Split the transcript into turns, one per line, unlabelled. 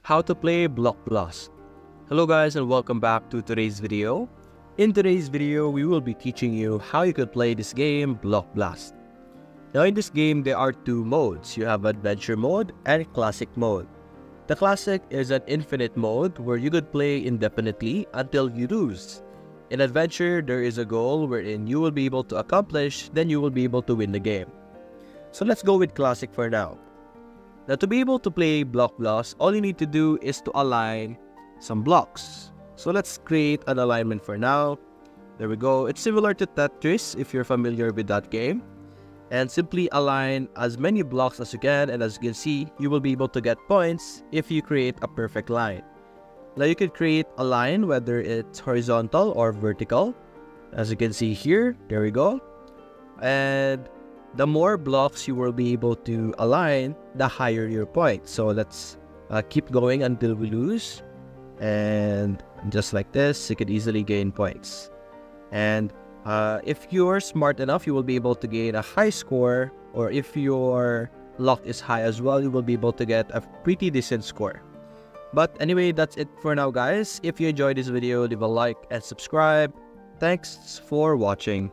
How to play BlockBlast. Hello guys and welcome back to today's video. In today's video, we will be teaching you how you could play this game, BlockBlast. Now in this game, there are two modes. You have Adventure mode and Classic mode. The Classic is an infinite mode where you could play indefinitely until you lose. In Adventure, there is a goal wherein you will be able to accomplish, then you will be able to win the game. So let's go with Classic for now. Now to be able to play BlockBlast, all you need to do is to align some blocks. So let's create an alignment for now. There we go. It's similar to Tetris if you're familiar with that game. And simply align as many blocks as you can, and as you can see, you will be able to get points if you create a perfect line. Now you can create a line whether it's horizontal or vertical. As you can see here, there we go. And the more blocks you will be able to align, the higher your points. So let's keep going until we lose. And just like this, you can easily gain points. And if you're smart enough, you will be able to gain a high score. Or if your luck is high as well, you will be able to get a pretty decent score. But anyway, that's it for now guys. If you enjoyed this video, leave a like and subscribe. Thanks for watching.